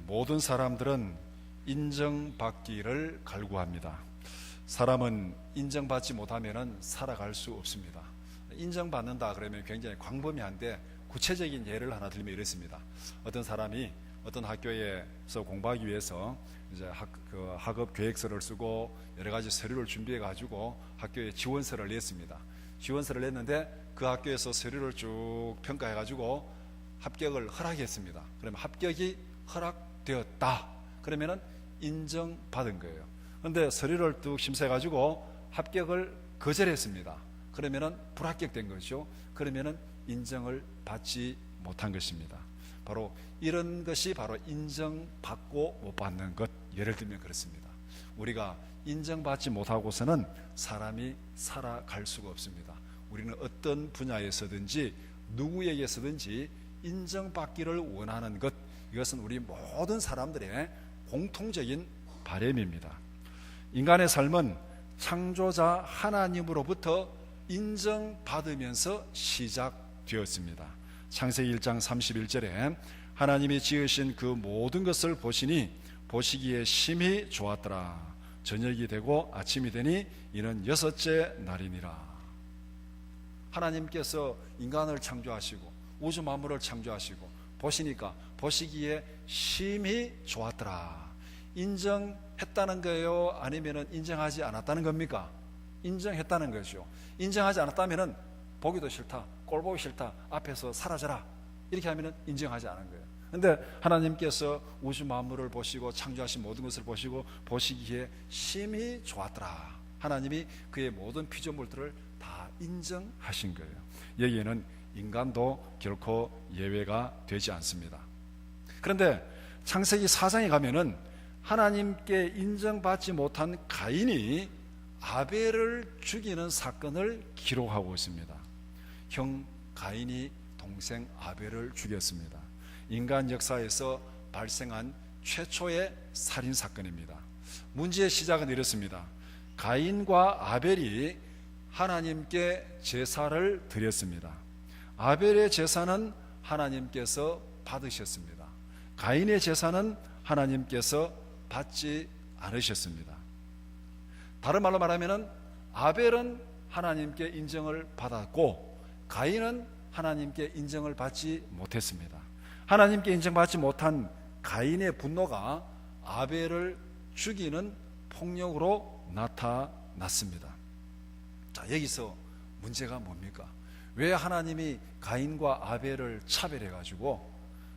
모든 사람들은 인정받기를 갈구합니다. 사람은 인정받지 못하면 살아갈 수 없습니다. 인정받는다 그러면 굉장히 광범위한데 구체적인 예를 하나 들면 이렇습니다. 어떤 사람이 어떤 학교에서 공부하기 위해서 이제 학업 계획서를 쓰고 여러 가지 서류를 준비해 가지고 학교에 지원서를 냈습니다. 지원서를 냈는데 그 학교에서 서류를 쭉 평가해 가지고 합격을 허락했습니다. 그러면 합격이 허락되었다. 그러면은 인정받은 거예요. 그런데 서류를 뚝 심사해 가지고 합격을 거절했습니다. 그러면은 불합격된 거죠. 그러면은 인정을 받지 못한 것입니다. 바로 이런 것이 바로 인정받고 못 받는 것. 예를 들면 그렇습니다. 우리가 인정받지 못하고서는 사람이 살아갈 수가 없습니다. 우리는 어떤 분야에서든지 누구에게서든지 인정받기를 원하는 것, 이것은 우리 모든 사람들의 공통적인 바람입니다. 인간의 삶은 창조자 하나님으로부터 인정받으면서 시작되었습니다. 창세기 1장 31절에 하나님이 지으신 그 모든 것을 보시니 보시기에 심히 좋았더라. 저녁이 되고 아침이 되니 이는 여섯째 날이니라. 하나님께서 인간을 창조하시고 우주 만물을 창조하시고 보시니까 보시기에 심히 좋았더라. 인정했다는 거예요? 아니면 인정하지 않았다는 겁니까? 인정했다는 거죠. 인정하지 않았다면 보기도 싫다, 꼴 보기 싫다, 앞에서 사라져라, 이렇게 하면 인정하지 않은 거예요. 그런데 하나님께서 우주 만물을 보시고 창조하신 모든 것을 보시고 보시기에 심히 좋았더라. 하나님이 그의 모든 피조물들을 다 인정하신 거예요. 여기에는 인간도 결코 예외가 되지 않습니다. 그런데 창세기 4장에 가면은 하나님께 인정받지 못한 가인이 아벨을 죽이는 사건을 기록하고 있습니다. 형 가인이 동생 아벨을 죽였습니다. 인간 역사에서 발생한 최초의 살인 사건입니다. 문제의 시작은 이렇습니다. 가인과 아벨이 하나님께 제사를 드렸습니다. 아벨의 제사는 하나님께서 받으셨습니다. 가인의 제사는 하나님께서 받지 않으셨습니다. 다른 말로 말하면 아벨은 하나님께 인정을 받았고 가인은 하나님께 인정을 받지 못했습니다. 하나님께 인정받지 못한 가인의 분노가 아벨을 죽이는 폭력으로 나타났습니다. 자, 여기서 문제가 뭡니까? 왜 하나님이 가인과 아벨을 차별해가지고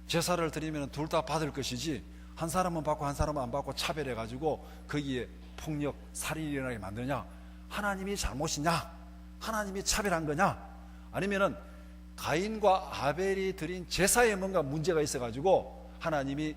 제사를 드리면 둘 다 받을 것이지 한 사람은 받고 한 사람은 안 받고 차별해가지고 거기에 폭력, 살인이 일어나게 만드냐? 하나님이 잘못이냐? 하나님이 차별한 거냐? 아니면은 가인과 아벨이 드린 제사에 뭔가 문제가 있어가지고 하나님이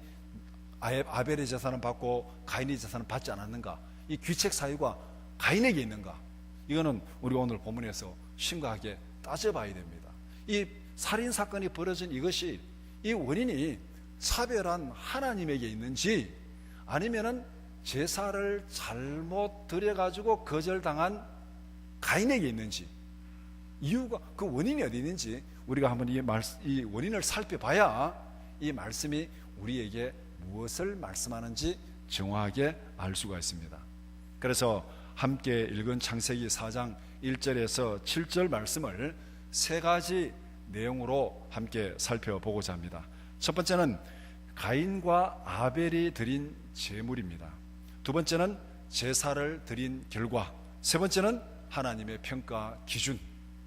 아벨의 제사는 받고 가인의 제사는 받지 않았는가? 이 귀책 사유가 가인에게 있는가? 이거는 우리 오늘 본문에서 심각하게 따져봐야 됩니다. 이 살인 사건이 벌어진 이것이 이 원인이 차별한 하나님에게 있는지 아니면은 제사를 잘못 드려가지고 거절당한 가인에게 있는지, 이유가 그 원인이 어디 있는지 우리가 한번 이 원인을 살펴봐야 이 말씀이 우리에게 무엇을 말씀하는지 정확하게 알 수가 있습니다. 그래서 함께 읽은 창세기 4장 1절에서 7절 말씀을 세 가지 내용으로 함께 살펴보고자 합니다. 첫 번째는 가인과 아벨이 드린 제물입니다. 두 번째는 제사를 드린 결과, 세 번째는 하나님의 평가 기준.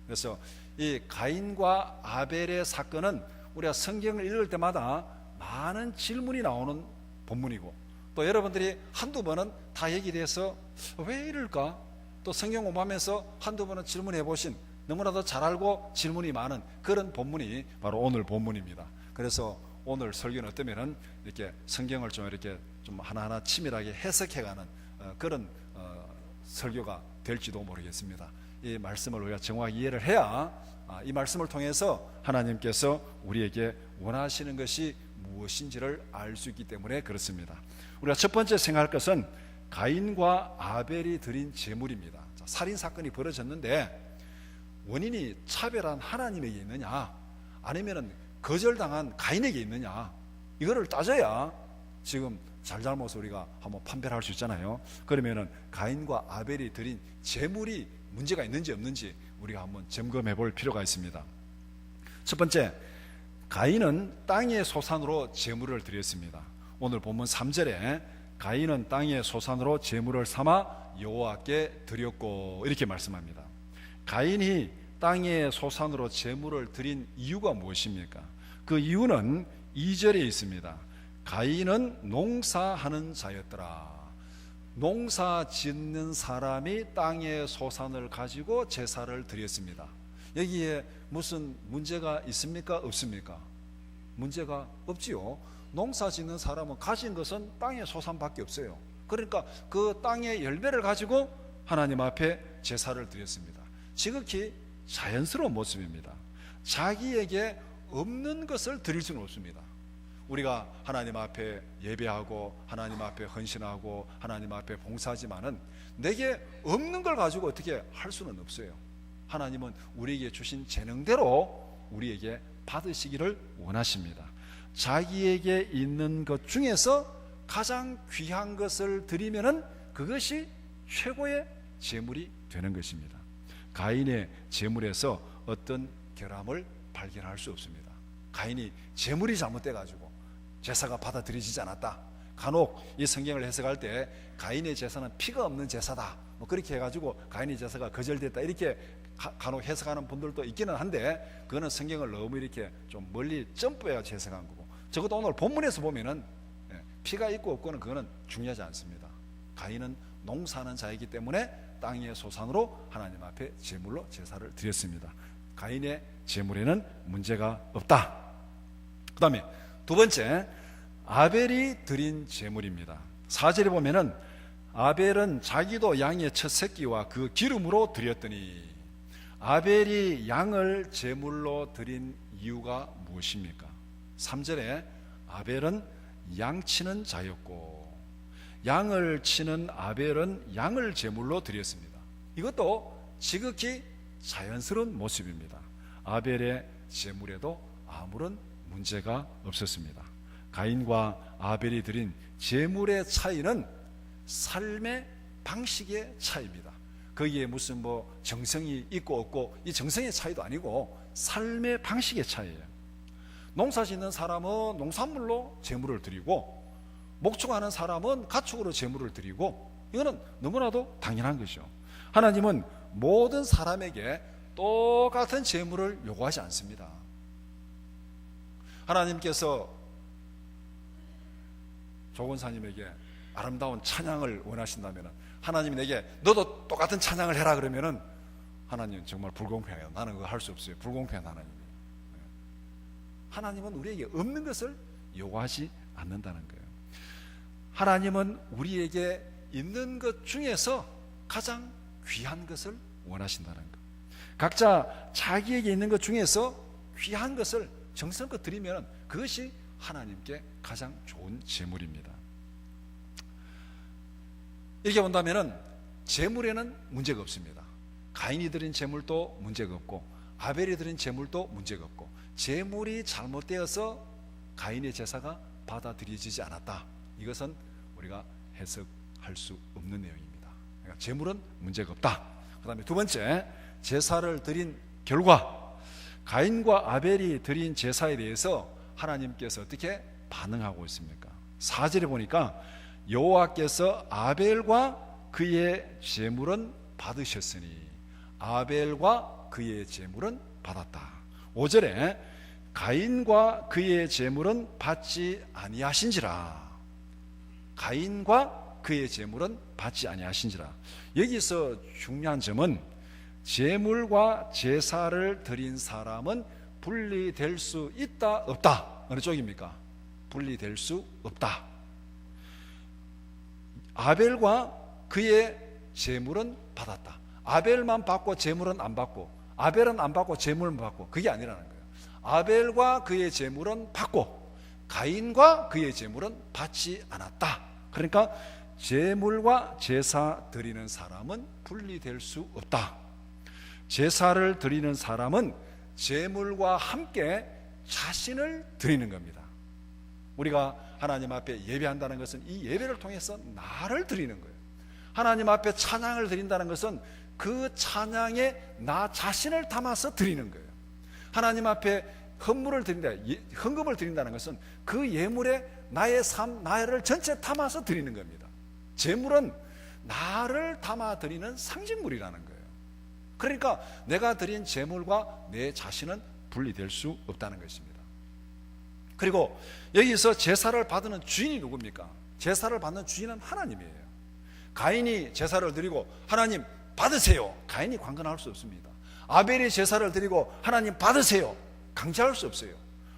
그래서 이 가인과 아벨의 사건은 우리가 성경을 읽을 때마다 많은 질문이 나오는 본문이고, 또 여러분들이 한두 번은 다 얘기를 해서 왜 이럴까? 또 성경 공부하면서 한두 번은 질문해 보신, 너무나도 잘 알고 질문이 많은 그런 본문이 바로 오늘 본문입니다. 그래서 오늘 설교는 어떠면은 이렇게 성경을 좀 이렇게 좀 하나하나 치밀하게 해석해가는 그런 설교가 될지도 모르겠습니다. 이 말씀을 우리가 정확히 이해를 해야 이 말씀을 통해서 하나님께서 우리에게 원하시는 것이 무엇인지를 알 수 있기 때문에 그렇습니다. 우리가 첫 번째 생각할 것은 가인과 아벨이 드린 제물입니다. 살인 사건이 벌어졌는데 원인이 차별한 하나님에게 있느냐 아니면 거절당한 가인에게 있느냐, 이거를 따져야 지금 잘잘못을 우리가 한번 판별할 수 있잖아요. 그러면은 가인과 아벨이 드린 제물이 문제가 있는지 없는지 우리가 한번 점검해 볼 필요가 있습니다. 첫 번째, 가인은 땅의 소산으로 제물을 드렸습니다. 오늘 본문 3절에 가인은 땅의 소산으로 제물을 삼아 여호와께 드렸고 이렇게 말씀합니다. 가인이 땅의 소산으로 제물을 드린 이유가 무엇입니까? 그 이유는 2절에 있습니다. 가인은 농사하는 자였더라. 농사 짓는 사람이 땅의 소산을 가지고 제사를 드렸습니다. 여기에 무슨 문제가 있습니까? 없습니까? 문제가 없지요. 농사 짓는 사람은 가진 것은 땅의 소산밖에 없어요. 그러니까 그 땅의 열매를 가지고 하나님 앞에 제사를 드렸습니다. 지극히 자연스러운 모습입니다. 자기에게 없는 것을 드릴 수는 없습니다. 우리가 하나님 앞에 예배하고 하나님 앞에 헌신하고 하나님 앞에 봉사하지만은 내게 없는 걸 가지고 어떻게 할 수는 없어요. 하나님은 우리에게 주신 재능대로 우리에게 받으시기를 원하십니다. 자기에게 있는 것 중에서 가장 귀한 것을 드리면은 그것이 최고의 제물이 되는 것입니다. 가인의 제물에서 어떤 결함을 발견할 수 없습니다. 가인이 제물이 잘못돼 가지고 제사가 받아들여지지 않았다. 간혹 이 성경을 해석할 때 가인의 제사는 피가 없는 제사다, 그렇게 해가지고 가인의 제사가 거절됐다, 이렇게 간혹 해석하는 분들도 있기는 한데, 그거는 성경을 너무 이렇게 좀 멀리 점프해서 해석한 거고, 적어도 오늘 본문에서 보면은 피가 있고 없고는 그거는 중요하지 않습니다. 가인은 농사하는 자이기 때문에 땅의 소산으로 하나님 앞에 제물로 제사를 드렸습니다. 가인의 제물에는 문제가 없다. 그 다음에 두 번째, 아벨이 드린 제물입니다. 4절에 보면은 아벨은 자기도 양의 첫 새끼와 그 기름으로 드렸더니, 아벨이 양을 제물로 드린 이유가 무엇입니까? 3절에 아벨은 양치는 자였고, 양을 치는 아벨은 양을 제물로 드렸습니다. 이것도 지극히 자연스러운 모습입니다. 아벨의 제물에도 아무런 문제가 없었습니다. 가인과 아벨이 드린 제물의 차이는 삶의 방식의 차이입니다. 거기에 무슨 정성이 있고 없고, 이 정성의 차이도 아니고 삶의 방식의 차이예요. 농사 짓는 사람은 농산물로 제물을 드리고, 목축하는 사람은 가축으로 제물을 드리고, 이거는 너무나도 당연한 것이죠. 하나님은 모든 사람에게 똑같은 제물을 요구하지 않습니다. 하나님께서 조건사님에게 아름다운 찬양을 원하신다면 하나님이 내게 너도 똑같은 찬양을 해라 그러면은 하나님 정말 불공평해요. 나는 그거 할 수 없어요. 불공평한 하나님이에요. 하나님은 우리에게 없는 것을 요구하지 않는다는 거예요. 하나님은 우리에게 있는 것 중에서 가장 귀한 것을 원하신다는 것. 각자 자기에게 있는 것 중에서 귀한 것을 정성껏 드리면 그것이 하나님께 가장 좋은 제물입니다. 이렇게 본다면 제물에는 문제가 없습니다. 가인이 드린 제물도 문제가 없고 아벨이 드린 제물도 문제가 없고, 제물이 잘못되어서 가인의 제사가 받아들여지지 않았다. 이것은 우리가 해석할 수 없는 내용입니다. 그러니까 제물은 문제가 없다. 그 다음에 두 번째, 제사를 드린 결과, 가인과 아벨이 드린 제사에 대해서 하나님께서 어떻게 반응하고 있습니까? 4절에 보니까 여호와께서 아벨과 그의 제물은 받으셨으니 아벨과 그의 제물은 받았다. 5절에 가인과 그의 제물은 받지 아니하신지라. 가인과 그의 제물은 받지 아니하신지라. 여기서 중요한 점은 제물과 제사를 드린 사람은 분리될 수 있다 없다. 어느 쪽입니까? 분리될 수 없다. 아벨과 그의 제물은 받았다. 아벨만 받고 제물은 안 받고, 아벨은 안 받고 제물은 받고, 그게 아니라는 거예요. 아벨과 그의 제물은 받고 가인과 그의 제물은 받지 않았다. 그러니까 제물과 제사 드리는 사람은 분리될 수 없다. 제사를 드리는 사람은 제물과 함께 자신을 드리는 겁니다. 우리가 하나님 앞에 예배한다는 것은 이 예배를 통해서 나를 드리는 거예요. 하나님 앞에 찬양을 드린다는 것은 그 찬양에 나 자신을 담아서 드리는 거예요. 하나님 앞에 헌물을 드린다, 헌금을 드린다는 것은 그 예물에 나의 삶, 나를 전체 담아서 드리는 겁니다. 제물은 나를 담아 드리는 상징물이라는 거예요. 그러니까 내가 드린 제물과 내 자신은 분리될 수 없다는 것입니다. 그리고 여기서 제사를 받는 주인이 누굽니까? 제사를 받는 주인은 하나님이에요. 가인이 제사를 드리고 하나님 받으세요, 가인이 관건할 수 없습니다. 아벨이 제사를 드리고 하나님 받으세요, 강제할 수 없어요.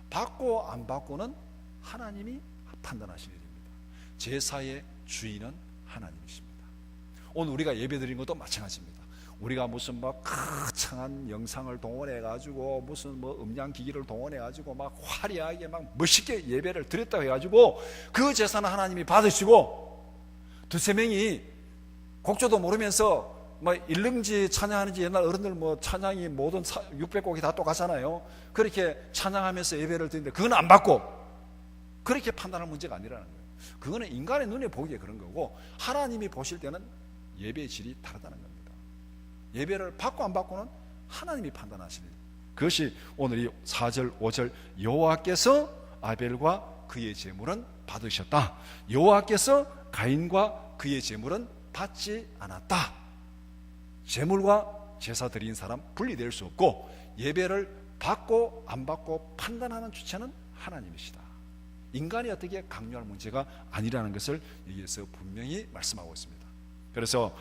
받고 안 받고는 하나님이 판단하시는 일입니다. 제사의 주인은 하나님이십니다. 오늘 우리가 예배 드리는 것도 마찬가지입니다. 우리가 무슨 막 거창한 영상을 동원해 가지고 무슨 뭐 음량 기기를 동원해 가지고 막 화려하게 막 멋있게 예배를 드렸다고 해 가지고 그 제사는 하나님이 받으시고, 두세 명이 곡조도 모르면서 뭐 일릉지 찬양하는지, 옛날 어른들 뭐 찬양이 모든 600곡이 다 똑같잖아요. 그렇게 찬양하면서 예배를 드리는데 그건 안 받고, 그렇게 판단할 문제가 아니라는 거예요. 그거는 인간의 눈에 보기에 그런 거고, 하나님이 보실 때는 예배의 질이 다르다는 겁니다. 예배를 받고 안 받고는 하나님이 판단하시는, 그것이 오늘 이 4절 5절 여호와께서 아벨과 그의 제물은 받으셨다, 여호와께서 가인과 그의 제물은 받지 않았다. 제물과 제사 드린 사람 분리될 수 없고, 예배를 받고 안 받고 판단하는 주체는 하나님이시다. 인간이 어떻게 강요할 문제가 아니라는 것을 여기에서 분명히 말씀하고 있습니다. 그래서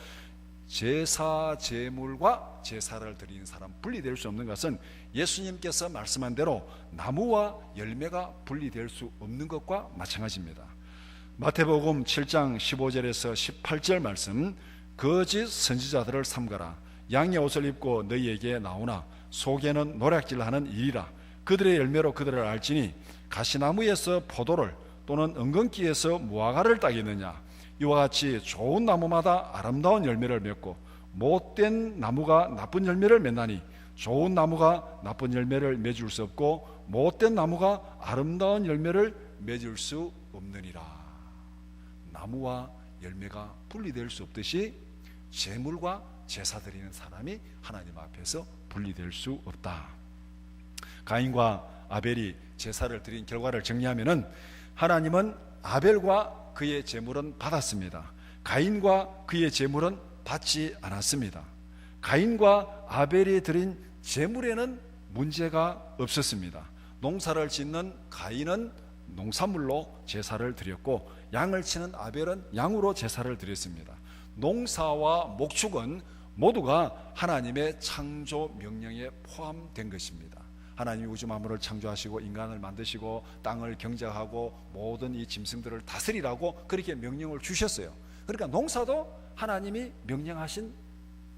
제사 제물과 제사를 드리는 사람 분리될 수 없는 것은 예수님께서 말씀한 대로 나무와 열매가 분리될 수 없는 것과 마찬가지입니다. 마태복음 7장 15절에서 18절 말씀, 거짓 선지자들을 삼가라. 양의 옷을 입고 너희에게 나오나 속에는 노략질하는 일이라. 그들의 열매로 그들을 알지니 가시나무에서 포도를 또는 은근기에서 무화과를 따겠느냐. 이와 같이 좋은 나무마다 아름다운 열매를 맺고 못된 나무가 나쁜 열매를 맺나니 좋은 나무가 나쁜 열매를 맺을 수 없고 못된 나무가 아름다운 열매를 맺을 수 없느니라. 나무와 열매가 분리될 수 없듯이 제물과 제사 드리는 사람이 하나님 앞에서 분리될 수 없다. 가인과 아벨이 제사를 드린 결과를 정리하면은, 하나님은 아벨과 그의 제물은 받았습니다. 가인과 그의 제물은 받지 않았습니다. 가인과 아벨이 드린 제물에는 문제가 없었습니다. 농사를 짓는 가인은 농산물로 제사를 드렸고, 양을 치는 아벨은 양으로 제사를 드렸습니다. 농사와 목축은 모두가 하나님의 창조 명령에 포함된 것입니다. 하나님이 우주 만물을 창조하시고 인간을 만드시고 땅을 경작하고 모든 이 짐승들을 다스리라고 그렇게 명령을 주셨어요. 그러니까 농사도 하나님이 명령하신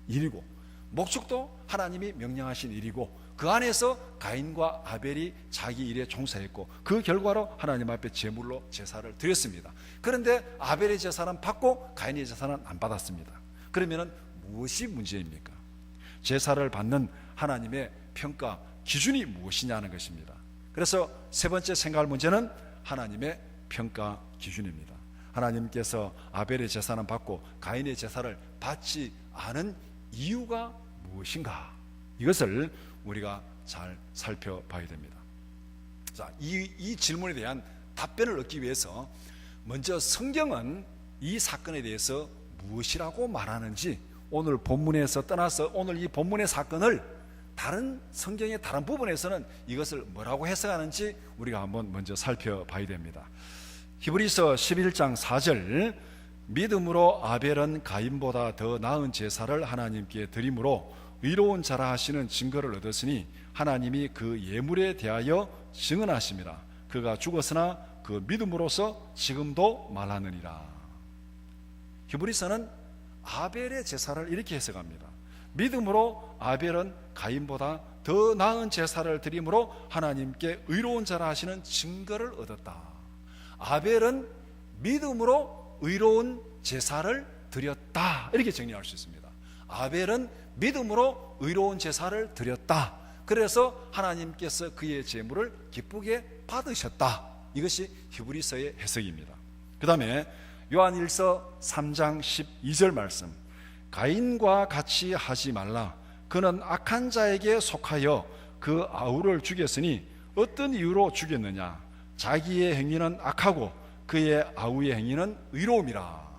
일이고, 목축도 하나님이 명령하신 일이고, 그 안에서 가인과 아벨이 자기 일에 종사했고, 그 결과로 하나님 앞에 제물로 제사를 드렸습니다. 그런데 아벨의 제사는 받고 가인의 제사는 안 받았습니다. 그러면 무엇이 문제입니까? 제사를 받는 하나님의 평가 기준이 무엇이냐는 것입니다. 그래서 세 번째 생각할 문제는 하나님의 평가 기준입니다. 하나님께서 아벨의 제사는 받고 가인의 제사를 받지 않은 이유가 무엇인가? 이것을 우리가 잘 살펴봐야 됩니다. 자, 이 질문에 대한 답변을 얻기 위해서 먼저 성경은 이 사건에 대해서 무엇이라고 말하는지, 오늘 본문에서 떠나서 오늘 이 본문의 사건을 다른 성경의 다른 부분에서는 이것을 뭐라고 해석하는지 우리가 한번 먼저 살펴봐야 됩니다. 히브리서 11장 4절, 믿음으로 아벨은 가인보다 더 나은 제사를 하나님께 드림으로 의로운 자라 하시는 증거를 얻었으니 하나님이 그 예물에 대하여 증언하심이라. 그가 죽었으나 그 믿음으로서 지금도 말하느니라. 히브리서는 아벨의 제사를 이렇게 해석합니다. 믿음으로 아벨은 가인보다 더 나은 제사를 드림으로 하나님께 의로운 자라 하시는 증거를 얻었다. 아벨은 믿음으로 의로운 제사를 드렸다, 이렇게 정리할 수 있습니다. 아벨은 믿음으로 의로운 제사를 드렸다. 그래서 하나님께서 그의 제물을 기쁘게 받으셨다. 이것이 히브리서의 해석입니다. 그 다음에 요한일서 3장 12절 말씀, 가인과 같이 하지 말라. 그는 악한 자에게 속하여 그 아우를 죽였으니 어떤 이유로 죽였느냐? 자기의 행위는 악하고 그의 아우의 행위는 의로움이라.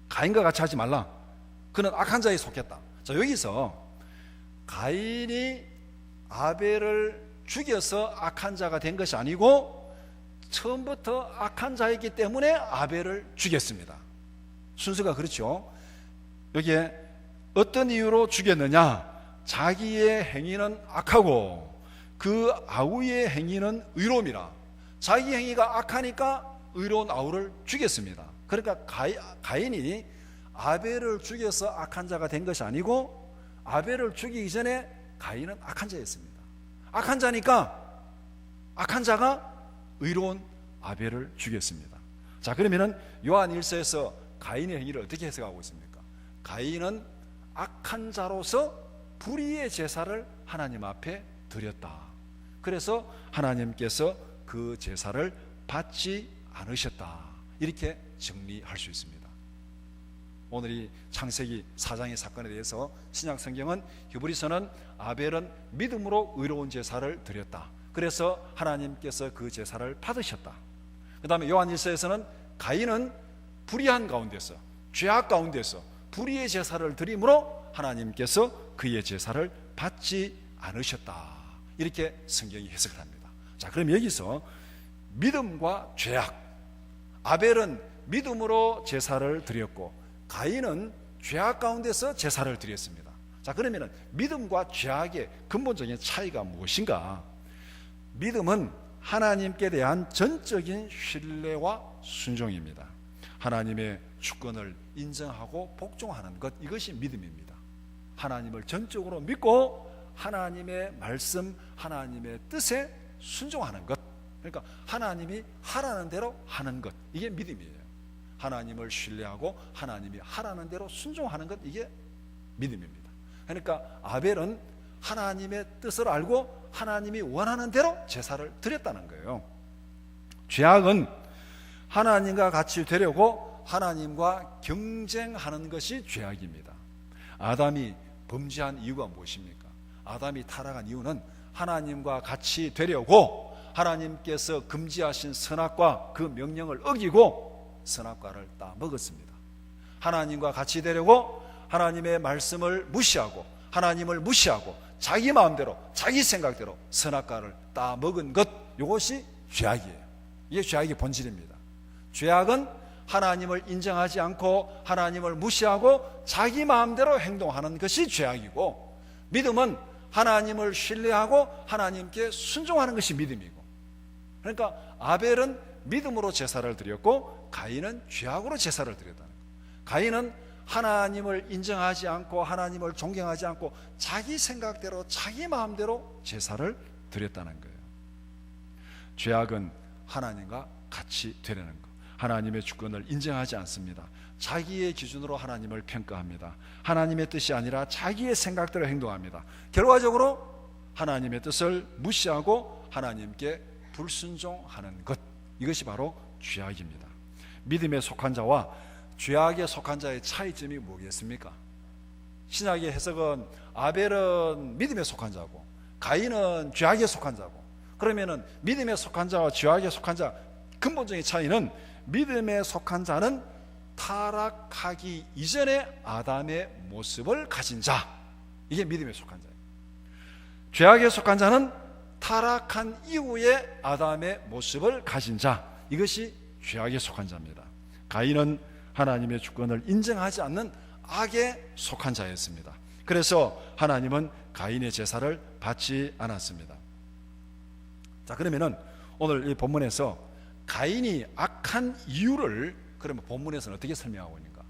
가인과 같이 하지 말라. 그는 악한 자에 속했다. 자, 여기서 가인이 아벨을 죽여서 악한 자가 된 것이 아니고 처음부터 악한 자이기 때문에 아벨을 죽였습니다. 순서가 그렇죠. 여기에 어떤 이유로 죽였느냐? 자기의 행위는 악하고 그 아우의 행위는 의로움이라. 자기 행위가 악하니까 의로운 아우를 죽였습니다. 그러니까 가인이 아벨을 죽여서 악한 자가 된 것이 아니고 아벨을 죽이기 전에 가인은 악한 자였습니다. 악한 자니까 악한 자가 의로운 아벨을 죽였습니다. 자, 그러면은 요한 1서에서 가인의 행위를 어떻게 해석하고 있습니까? 가인은 악한 자로서 불의의 제사를 하나님 앞에 드렸다. 그래서 하나님께서 그 제사를 받지 않으셨다. 이렇게 정리할 수 있습니다. 오늘 이 창세기 4장의 사건에 대해서 신약 성경은 히브리서는 아벨은 믿음으로 의로운 제사를 드렸다. 그래서 하나님께서 그 제사를 받으셨다. 그 다음에 요한 1서에서는 가인은 불의한 가운데서, 죄악 가운데서 불의의 제사를 드림으로 하나님께서 그의 제사를 받지 않으셨다. 이렇게 성경이 해석을 합니다. 자, 그럼 여기서 믿음과 죄악, 아벨은 믿음으로 제사를 드렸고 가인은 죄악 가운데서 제사를 드렸습니다. 자, 그러면 믿음과 죄악의 근본적인 차이가 무엇인가? 믿음은 하나님께 대한 전적인 신뢰와 순종입니다. 하나님의 주권을 인정하고 복종하는 것, 이것이 믿음입니다. 하나님을 전적으로 믿고 하나님의 말씀, 하나님의 뜻에 순종하는 것, 그러니까 하나님이 하라는 대로 하는 것, 이게 믿음이에요. 하나님을 신뢰하고 하나님이 하라는 대로 순종하는 것, 이게 믿음입니다. 그러니까 아벨은 하나님의 뜻을 알고 하나님이 원하는 대로 제사를 드렸다는 거예요. 죄악은 하나님과 같이 되려고 하나님과 경쟁하는 것이 죄악입니다. 아담이 범죄한 이유가 무엇입니까? 아담이 타락한 이유는 하나님과 같이 되려고 하나님께서 금지하신 선악과 그 명령을 어기고 선악과를 따먹었습니다. 하나님과 같이 되려고 하나님의 말씀을 무시하고 하나님을 무시하고 자기 마음대로 자기 생각대로 선악과를 따먹은 것, 이것이 죄악이에요. 이게 죄악의 본질입니다. 죄악은 하나님을 인정하지 않고 하나님을 무시하고 자기 마음대로 행동하는 것이 죄악이고, 믿음은 하나님을 신뢰하고 하나님께 순종하는 것이 믿음이고, 그러니까 아벨은 믿음으로 제사를 드렸고 가인은 죄악으로 제사를 드렸다는 거예요. 가인은 하나님을 인정하지 않고 하나님을 존경하지 않고 자기 생각대로 자기 마음대로 제사를 드렸다는 거예요. 죄악은 하나님과 같이 되려는 것, 하나님의 주권을 인정하지 않습니다. 자기의 기준으로 하나님을 평가합니다. 하나님의 뜻이 아니라 자기의 생각대로 행동합니다. 결과적으로 하나님의 뜻을 무시하고 하나님께 불순종하는 것, 이것이 바로 죄악입니다. 믿음에 속한 자와 죄악에 속한 자의 차이점이 뭐겠습니까? 신약의 해석은 아벨은 믿음에 속한 자고 가인은 죄악에 속한 자고, 그러면은 믿음에 속한 자와 죄악에 속한 자 근본적인 차이는, 믿음에 속한 자는 타락하기 이전에 아담의 모습을 가진 자, 이게 믿음에 속한 자예요. 죄악에 속한 자는 타락한 이후에 아담의 모습을 가진 자, 이것이 죄악에 속한 자입니다. 가인은 하나님의 주권을 인정하지 않는 악에 속한 자였습니다. 그래서 하나님은 가인의 제사를 받지 않았습니다. 자, 그러면은 오늘 이 본문에서 가인이 악한 이유를 그러면 본문에서는 어떻게 설명하고 있는가?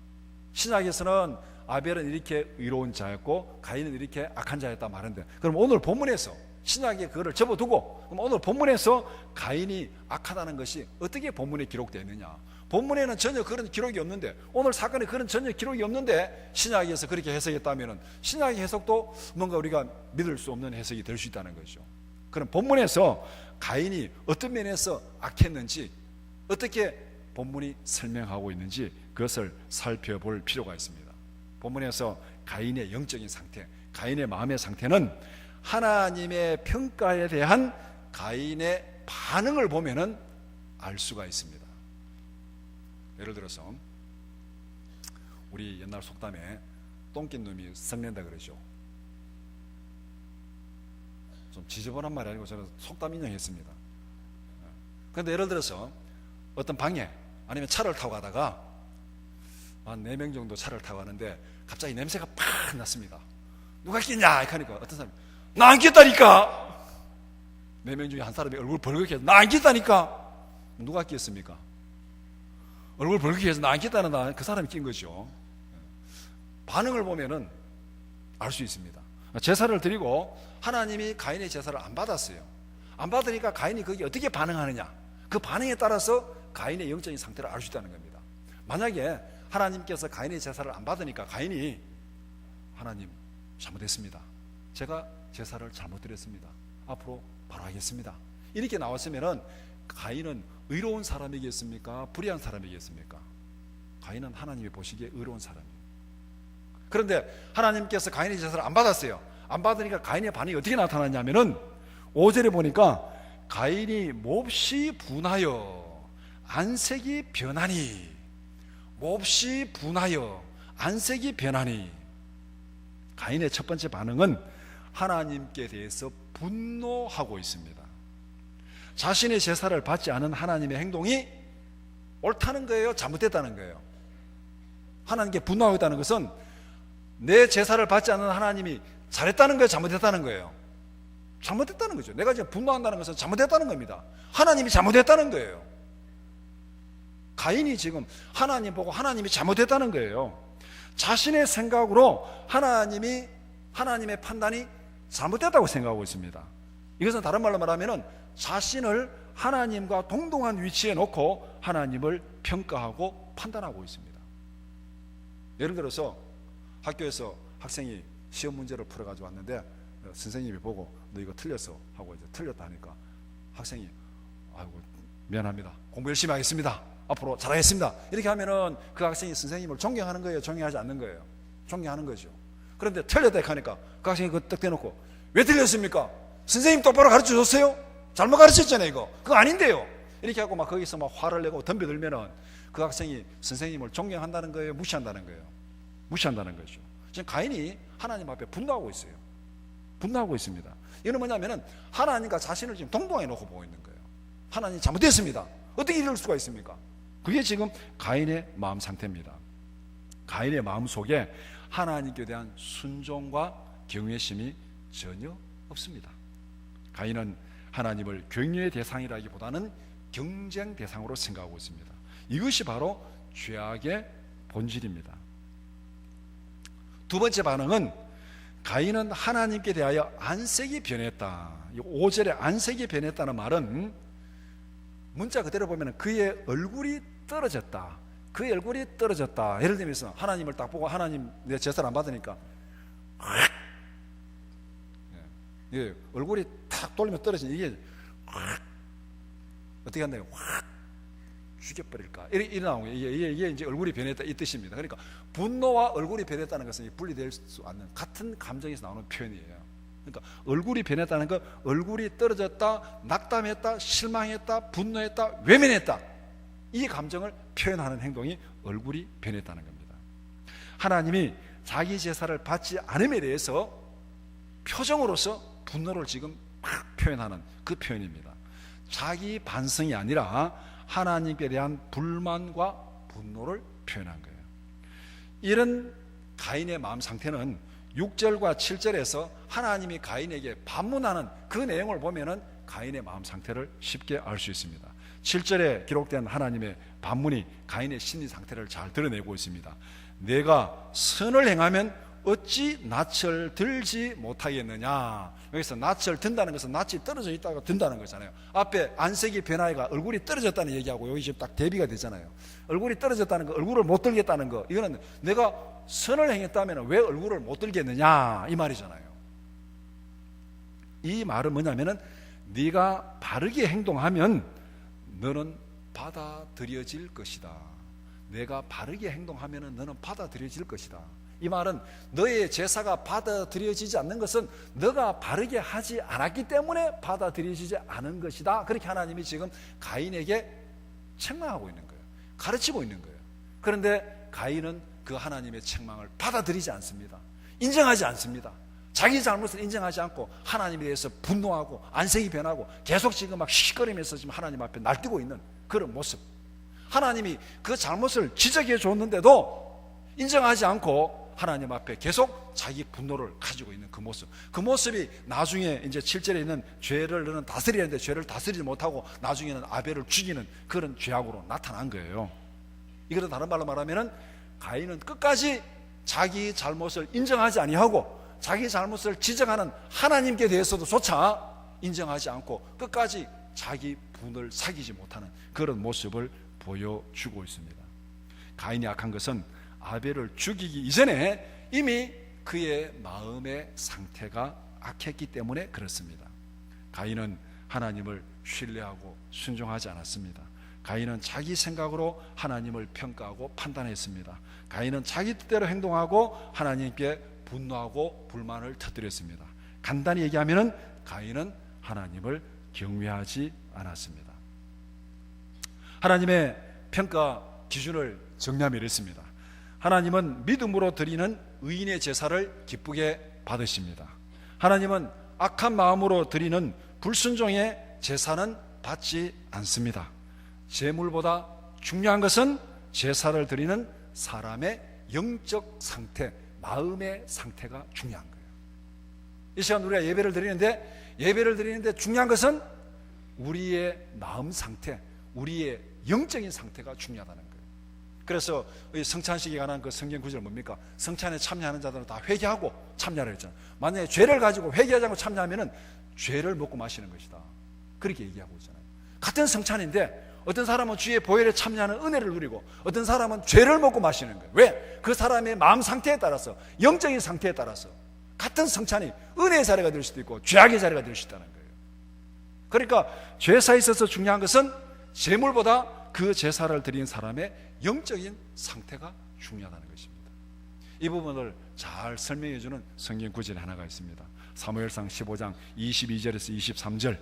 신약에서는 아벨은 이렇게 의로운 자였고 가인은 이렇게 악한 자였다 말하는데, 그럼 오늘 본문에서 신약에 그거를 접어두고 그럼 오늘 본문에서 가인이 악하다는 것이 어떻게 본문에 기록되어 있느냐? 본문에는 전혀 그런 기록이 없는데, 오늘 사건에 그런 전혀 기록이 없는데 신약에서 그렇게 해석했다면 신약의 해석도 뭔가 우리가 믿을 수 없는 해석이 될 수 있다는 거죠. 그럼 본문에서 가인이 어떤 면에서 악했는지, 어떻게 본문이 설명하고 있는지 그것을 살펴볼 필요가 있습니다. 본문에서 가인의 영적인 상태, 가인의 마음의 상태는 하나님의 평가에 대한 가인의 반응을 보면은 알 수가 있습니다. 예를 들어서 우리 옛날 속담에 똥낀 놈이 썩낸다 그러죠. 좀 지저분한 말이 아니고 저는 속담 인용했습니다. 그런데 예를 들어서 어떤 방에 아니면 차를 타고 가다가 한 4명 정도 차를 타고 가는데 갑자기 냄새가 팍 났습니다. 누가 깼냐? 이렇게 하니까 어떤 사람이 나 안 깼다니까. 4명 중에 한 사람이 얼굴 벌겋게 해서 나 안 깼다니까. 누가 깼습니까? 얼굴 벌겋게 해서 나 안 깼다는 그 사람이 낀 거죠. 반응을 보면은 알 수 있습니다. 제사를 드리고 하나님이 가인의 제사를 안 받았어요. 안 받으니까 가인이 거기에 어떻게 반응하느냐, 그 반응에 따라서 가인의 영적인 상태를 알 수 있다는 겁니다. 만약에 하나님께서 가인의 제사를 안 받으니까 가인이 하나님 잘못했습니다, 제가 제사를 잘못 드렸습니다, 앞으로 바로 하겠습니다, 이렇게 나왔으면은 가인은 의로운 사람이겠습니까? 불의한 사람이겠습니까? 가인은 하나님이 보시기에 의로운 사람이에요. 그런데 하나님께서 가인의 제사를 안 받았어요. 안 받으니까 가인의 반응이 어떻게 나타났냐면은 5절에 보니까 가인이 몹시 분하여 안색이 변하니, 몹시 분하여 안색이 변하니. 가인의 첫 번째 반응은 하나님께 대해서 분노하고 있습니다. 자신의 제사를 받지 않은 하나님의 행동이 옳다는 거예요, 잘못됐다는 거예요? 하나님께 분노하고 있다는 것은 내 제사를 받지 않는 하나님이 잘했다는 거예요, 잘못했다는 거예요? 잘못했다는 거죠. 내가 지금 분노한다는 것은 잘못했다는 겁니다. 하나님이 잘못했다는 거예요. 가인이 지금 하나님 보고 하나님이 잘못했다는 거예요. 자신의 생각으로 하나님의 판단이 잘못됐다고 생각하고 있습니다. 이것은 다른 말로 말하면 자신을 하나님과 동등한 위치에 놓고 하나님을 평가하고 판단하고 있습니다. 예를 들어서 학교에서 학생이 시험 문제를 풀어가지고 왔는데 선생님이 보고 너 이거 틀렸어 하고 이제 틀렸다 하니까 학생이 아이고 미안합니다, 공부 열심히 하겠습니다, 앞으로 잘하겠습니다, 이렇게 하면은 그 학생이 선생님을 존경하는 거예요, 존경하지 않는 거예요? 존경하는 거죠. 그런데 틀렸다 하니까 그 학생이 그거 딱 대놓고 왜 틀렸습니까? 선생님 똑바로 가르쳐 줬어요? 잘못 가르쳤잖아요, 이거. 그거 아닌데요. 이렇게 하고 막 거기서 막 화를 내고 덤벼들면은 그 학생이 선생님을 존경한다는 거예요, 무시한다는 거예요? 무시한다는 거죠. 지금 가인이 하나님 앞에 분노하고 있어요. 분노하고 있습니다. 이건 뭐냐면은 하나님과 자신을 지금 동등하게 놓고 보고 있는 거예요. 하나님 잘못했습니다, 어떻게 이럴 수가 있습니까? 그게 지금 가인의 마음 상태입니다. 가인의 마음 속에 하나님께 대한 순종과 경외심이 전혀 없습니다. 가인은 하나님을 경외의 대상이라기보다는 경쟁 대상으로 생각하고 있습니다. 이것이 바로 죄악의 본질입니다. 두 번째 반응은 가인은 하나님께 대하여 안색이 변했다. 5절에 안색이 변했다는 말은 문자 그대로 보면 그의 얼굴이 떨어졌다, 그의 얼굴이 떨어졌다. 예를 들면서 하나님을 딱 보고 하나님 내 제사를 안 받으니까 예, 얼굴이 탁 돌리면 떨어지는 이게 어떻게 한다요? 확 죽여버릴까? 이래 나온 거예요. 이게 이제 얼굴이 변했다 이 뜻입니다. 그러니까 분노와 얼굴이 변했다는 것은 분리될 수 없는 같은 감정에서 나오는 표현이에요. 그러니까 얼굴이 변했다는 거, 얼굴이 떨어졌다, 낙담했다, 실망했다, 분노했다, 외면했다, 이 감정을 표현하는 행동이 얼굴이 변했다는 겁니다. 하나님이 자기 제사를 받지 않음에 대해서 표정으로서 분노를 지금 막 표현하는 그 표현입니다. 자기 반성이 아니라 하나님께 대한 불만과 분노를 표현한 거예요. 이런 가인의 마음 상태는 6절과 7절에서 하나님이 가인에게 반문하는 그 내용을 보면은 가인의 마음 상태를 쉽게 알 수 있습니다. 7절에 기록된 하나님의 반문이 가인의 심리 상태를 잘 드러내고 있습니다. 내가 선을 행하면 어찌 낯을 들지 못하겠느냐. 여기서 낯을 든다는 것은 낯이 떨어져 있다가 든다는 거잖아요. 앞에 안색이 변화가 얼굴이 떨어졌다는 얘기하고 여기 지금 딱 대비가 되잖아요. 얼굴이 떨어졌다는 거, 얼굴을 못 들겠다는 거, 이거는 내가 선을 행했다면 왜 얼굴을 못 들겠느냐 이 말이잖아요. 이 말은 뭐냐면은 네가 바르게 행동하면 너는 받아들여질 것이다. 내가 바르게 행동하면 너는 받아들여질 것이다. 이 말은 너의 제사가 받아들여지지 않는 것은 너가 바르게 하지 않았기 때문에 받아들여지지 않은 것이다. 그렇게 하나님이 지금 가인에게 책망하고 있는 거예요. 가르치고 있는 거예요. 그런데 가인은 그 하나님의 책망을 받아들이지 않습니다. 인정하지 않습니다. 자기 잘못을 인정하지 않고 하나님에 대해서 분노하고 안색이 변하고 계속 지금 막 시시거리면서 지금 하나님 앞에 날뛰고 있는 그런 모습. 하나님이 그 잘못을 지적해 줬는데도 인정하지 않고 하나님 앞에 계속 자기 분노를 가지고 있는 그 모습. 그 모습이 나중에 이제 7절에 있는 죄를 너는 다스려야 하는데 죄를 다스리지 못하고 나중에는 아벨을 죽이는 그런 죄악으로 나타난 거예요. 이거는 다른 말로 말하면은 가인은 끝까지 자기 잘못을 인정하지 아니하고 자기 잘못을 지적하는 하나님께 대해서도 조차 인정하지 않고 끝까지 자기 분을 사귀지 못하는 그런 모습을 보여주고 있습니다. 가인이 악한 것은 아벨을 죽이기 이전에 이미 그의 마음의 상태가 악했기 때문에 그렇습니다. 가인은 하나님을 신뢰하고 순종하지 않았습니다. 가인은 자기 생각으로 하나님을 평가하고 판단했습니다. 가인은 자기 뜻대로 행동하고 하나님께 분노하고 불만을 터뜨렸습니다. 간단히 얘기하면 가인은 하나님을 경외하지 않았습니다. 하나님의 평가 기준을 정리하면 이렇습니다. 하나님은 믿음으로 드리는 의인의 제사를 기쁘게 받으십니다. 하나님은 악한 마음으로 드리는 불순종의 제사는 받지 않습니다. 제물보다 중요한 것은 제사를 드리는 사람의 영적 상태, 마음의 상태가 중요한 거예요. 이 시간 우리가 예배를 드리는데 중요한 것은 우리의 마음 상태, 우리의 영적인 상태가 중요하다는 거예요. 그래서 성찬식에 관한 그 성경 구절 뭡니까? 성찬에 참여하는 자들은 다 회개하고 참여를 했잖아요. 만약에 죄를 가지고 회개하지 않고 참여하면은 죄를 먹고 마시는 것이다. 그렇게 얘기하고 있잖아요. 같은 성찬인데 어떤 사람은 주의 보혈에 참여하는 은혜를 누리고 어떤 사람은 죄를 먹고 마시는 거예요. 왜? 그 사람의 마음 상태에 따라서, 영적인 상태에 따라서 같은 성찬이 은혜의 자리가 될 수도 있고 죄악의 자리가 될 수 있다는 거예요. 그러니까 제사에 있어서 중요한 것은 제물보다 그 제사를 드린 사람의 영적인 상태가 중요하다는 것입니다. 이 부분을 잘 설명해 주는 성경 구절이 하나가 있습니다. 사무엘상 15장 22절에서 23절.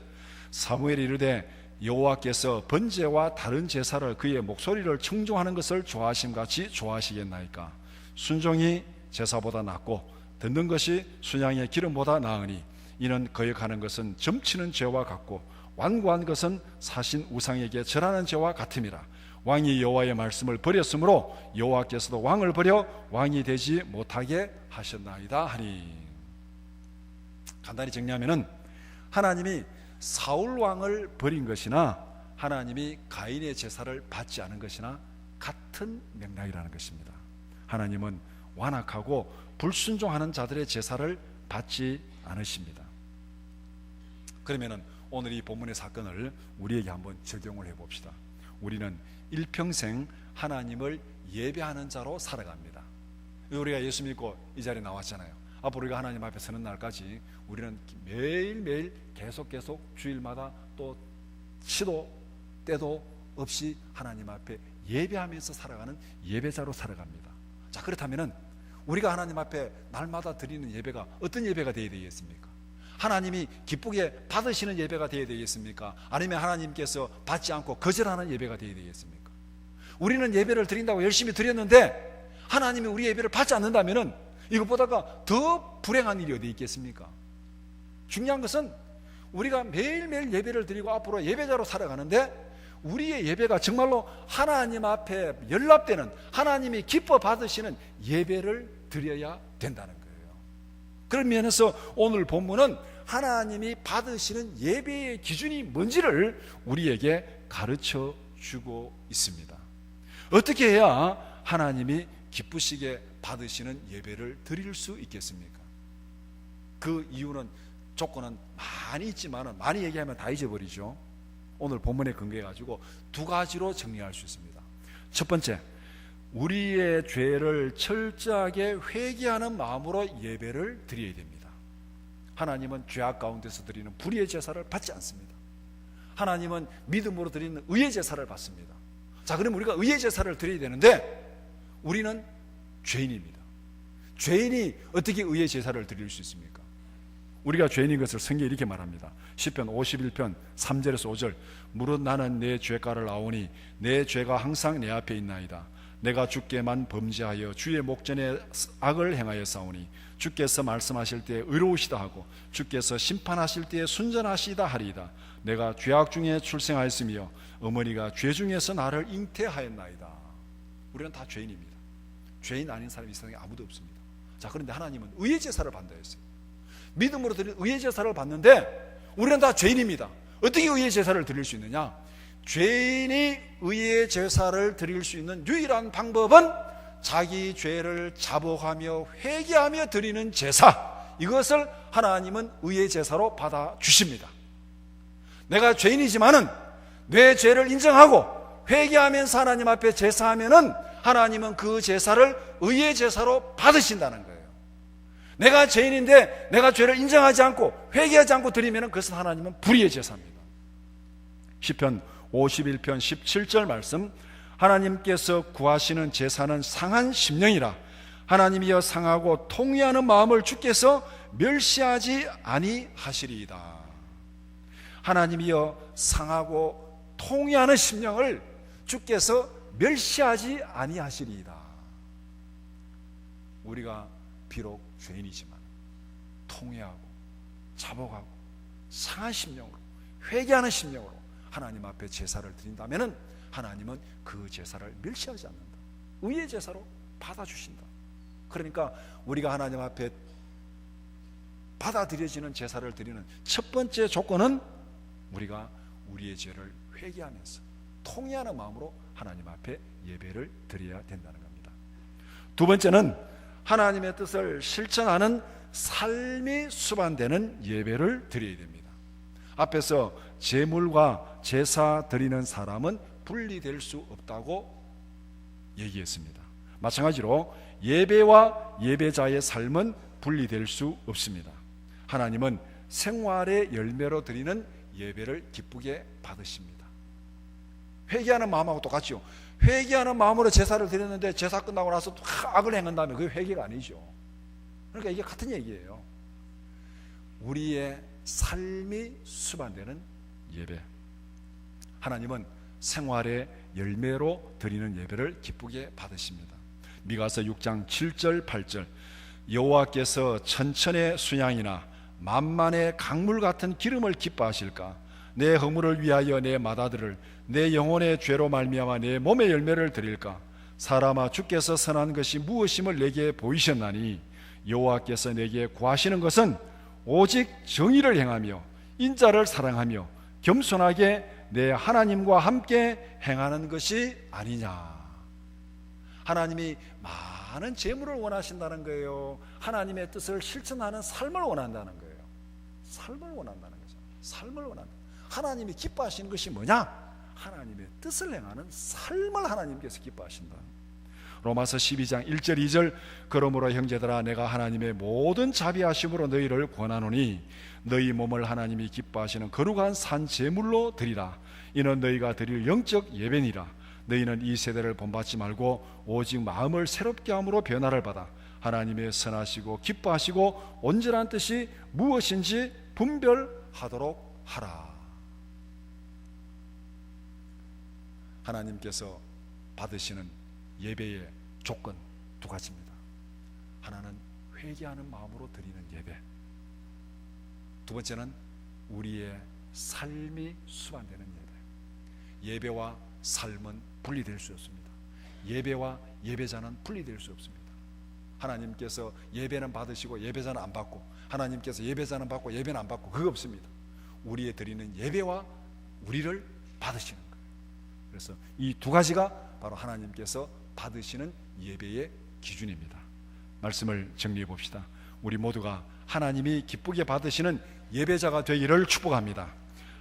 사무엘이 이르되 여호와께서 번제와 다른 제사를 그의 목소리를 청종하는 것을 좋아하심같이 좋아하시겠나이까. 순종이 제사보다 낫고 듣는 것이 순양의 기름보다 나으니 이는 거역하는 것은 점치는 죄와 같고 완고한 것은 사신 우상에게 절하는 죄와 같음이라. 왕이 여호와의 말씀을 버렸으므로 여호와께서도 왕을 버려 왕이 되지 못하게 하셨나이다 하니. 간단히 정리하면은 하나님이 사울 왕을 버린 것이나 하나님이 가인의 제사를 받지 않은 것이나 같은 맥락이라는 것입니다. 하나님은 완악하고 불순종하는 자들의 제사를 받지 않으십니다. 그러면은 오늘 이 본문의 사건을 우리에게 한번 적용을 해봅시다. 우리는 일평생 하나님을 예배하는 자로 살아갑니다. 우리가 예수 믿고 이 자리에 나왔잖아요. 앞으로 우리가 하나님 앞에 서는 날까지 우리는 매일매일 계속 주일마다 또 시도 때도 없이 하나님 앞에 예배하면서 살아가는 예배자로 살아갑니다. 자, 그렇다면은 우리가 하나님 앞에 날마다 드리는 예배가 어떤 예배가 되어야 되겠습니까? 하나님이 기쁘게 받으시는 예배가 되어야 되겠습니까? 아니면 하나님께서 받지 않고 거절하는 예배가 되어야 되겠습니까? 우리는 예배를 드린다고 열심히 드렸는데 하나님이 우리 예배를 받지 않는다면 이것보다가 더 불행한 일이 어디 있겠습니까? 중요한 것은 우리가 매일매일 예배를 드리고 앞으로 예배자로 살아가는데 우리의 예배가 정말로 하나님 앞에 연락되는, 하나님이 기뻐 받으시는 예배를 드려야 된다는 거예요. 그런 면에서 오늘 본문은 하나님이 받으시는 예배의 기준이 뭔지를 우리에게 가르쳐 주고 있습니다. 어떻게 해야 하나님이 기쁘시게 받으시는 예배를 드릴 수 있겠습니까? 그 이유는, 조건은 많이 있지만 많이 얘기하면 다 잊어버리죠. 오늘 본문에 근거해 가지고 두 가지로 정리할 수 있습니다. 첫 번째, 우리의 죄를 철저하게 회개하는 마음으로 예배를 드려야 됩니다. 하나님은 죄악 가운데서 드리는 불의의 제사를 받지 않습니다. 하나님은 믿음으로 드리는 의의 제사를 받습니다. 자, 그럼 우리가 의의 제사를 드려야 되는데 우리는 죄인입니다. 죄인이 어떻게 의의 제사를 드릴 수 있습니까? 우리가 죄인인 것을 성경이 이렇게 말합니다. 시편 51편 3절에서 5절. 무릇 나는 내 죄가를 아오니 내 죄가 항상 내 앞에 있나이다. 내가 주께만 범죄하여 주의 목전에 악을 행하여 싸우니 주께서 말씀하실 때에 의로우시다 하고 주께서 심판하실 때에 순전하시다 하리이다. 내가 죄악 중에 출생하였으며 어머니가 죄 중에서 나를 잉태하였나이다. 우리는 다 죄인입니다. 죄인 아닌 사람이 이 세상에 아무도 없습니다. 자, 그런데 하나님은 의의 제사를 받는다 했어요. 믿음으로 드린 의의 제사를 받는데 우리는 다 죄인입니다. 어떻게 의의 제사를 드릴 수 있느냐? 죄인이 의의 제사를 드릴 수 있는 유일한 방법은 자기 죄를 자복하며 회개하며 드리는 제사, 이것을 하나님은 의의 제사로 받아주십니다. 내가 죄인이지만은 내 죄를 인정하고 회개하면서 하나님 앞에 제사하면은 하나님은 그 제사를 의의 제사로 받으신다는 거예요. 내가 죄인인데 내가 죄를 인정하지 않고 회개하지 않고 드리면은 그것은 하나님은 불의의 제사입니다. 시편 51편 17절 말씀, 하나님께서 구하시는 제사는 상한 심령이라. 하나님이여 상하고 통회하는 마음을 주께서 멸시하지 아니하시리이다. 하나님이여 상하고 통회하는 심령을 주께서 멸시하지 아니하시리이다. 우리가 비록 죄인이지만 통회하고 자복하고 상한 심령으로 회개하는 심령으로 하나님 앞에 제사를 드린다면 하나님은 그 제사를 멸시하지 않는다. 의의 제사로 받아주신다. 그러니까 우리가 하나님 앞에 받아들여지는 제사를 드리는 첫 번째 조건은 우리가 우리의 죄를 회개하면서 통회하는 마음으로 하나님 앞에 예배를 드려야 된다는 겁니다. 두 번째는 하나님의 뜻을 실천하는 삶이 수반되는 예배를 드려야 됩니다. 앞에서 제물과 제사 드리는 사람은 분리될 수 없다고 얘기했습니다. 마찬가지로 예배와 예배자의 삶은 분리될 수 없습니다. 하나님은 생활의 열매로 드리는 예배를 기쁘게 받으십니다. 회개하는 마음하고 똑같죠. 회개하는 마음으로 제사를 드렸는데 제사 끝나고 나서 악을 행한 다음에 그게 회개가 아니죠. 그러니까 이게 같은 얘기예요. 우리의 삶이 수반되는 예배, 하나님은 생활의 열매로 드리는 예배를 기쁘게 받으십니다. 미가서 6장 7절 8절, 여호와께서 천천의 수양이나 만만의 강물 같은 기름을 기뻐하실까? 내 허물을 위하여 내 맏아들을 내 영혼의 죄로 말미암아 내 몸의 열매를 드릴까? 사람아, 주께서 선한 것이 무엇임을 내게 보이셨나니 여호와께서 내게 구하시는 것은 오직 정의를 행하며 인자를 사랑하며 겸손하게 내 하나님과 함께 행하는 것이 아니냐. 하나님이 많은 재물을 원하신다는 거예요. 하나님의 뜻을 실천하는 삶을 원한다는 거예요. 삶을 원한다는 거죠. 삶을 원한다. 하나님이 기뻐하시는 것이 뭐냐? 하나님의 뜻을 행하는 삶을 하나님께서 기뻐하신다. 로마서 12장 1절 2절, 그러므로 형제들아 내가 하나님의 모든 자비하심으로 너희를 권하노니 너희 몸을 하나님이 기뻐하시는 거룩한 산 제물로 드리라. 이는 너희가 드릴 영적 예배니라. 너희는 이 세대를 본받지 말고 오직 마음을 새롭게 함으로 변화를 받아 하나님의 선하시고 기뻐하시고 온전한 뜻이 무엇인지 분별하도록 하라. 하나님께서 받으시는 예배의 조건 두 가지입니다. 하나는 회개하는 마음으로 드리는 예배, 두 번째는 우리의 삶이 수반되는 예배. 예배와 삶은 분리될 수 없습니다. 예배와 예배자는 분리될 수 없습니다. 하나님께서 예배는 받으시고 예배자는 안 받고, 하나님께서 예배자는 받고 예배는 안 받고, 그거 없습니다. 우리의 드리는 예배와 우리를 받으시는 거예요. 그래서 이 두 가지가 바로 하나님께서 받으시는 예배의 기준입니다. 말씀을 정리해 봅시다. 우리 모두가 하나님이 기쁘게 받으시는 예배자가 되기를 축복합니다.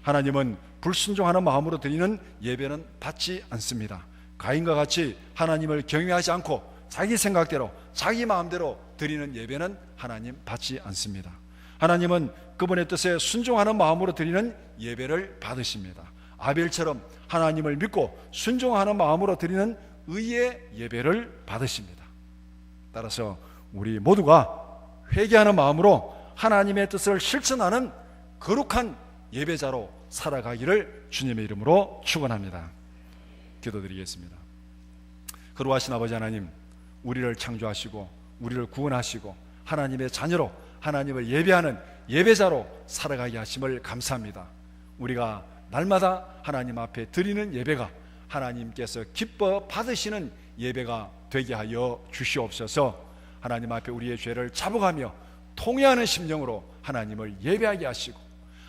하나님은 불순종하는 마음으로 드리는 예배는 받지 않습니다. 가인과 같이 하나님을 경외하지 않고 자기 생각대로 자기 마음대로 드리는 예배는 하나님 받지 않습니다. 하나님은 그분의 뜻에 순종하는 마음으로 드리는 예배를 받으십니다. 아벨처럼 하나님을 믿고 순종하는 마음으로 드리는 의의 예배를 받으십니다. 따라서 우리 모두가 회개하는 마음으로 하나님의 뜻을 실천하는 거룩한 예배자로 살아가기를 주님의 이름으로 축원합니다. 기도드리겠습니다. 거룩하신 아버지 하나님, 우리를 창조하시고 우리를 구원하시고 하나님의 자녀로 하나님을 예배하는 예배자로 살아가게 하심을 감사합니다. 우리가 날마다 하나님 앞에 드리는 예배가 하나님께서 기뻐 받으시는 예배가 되게 하여 주시옵소서. 하나님 앞에 우리의 죄를 자복하며 통회하는 심령으로 하나님을 예배하게 하시고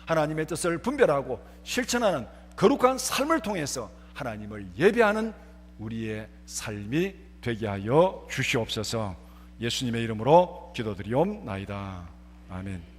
하나님의 뜻을 분별하고 실천하는 거룩한 삶을 통해서 하나님을 예배하는 우리의 삶이 되게 하여 주시옵소서. 예수님의 이름으로 기도드리옵나이다. 아멘.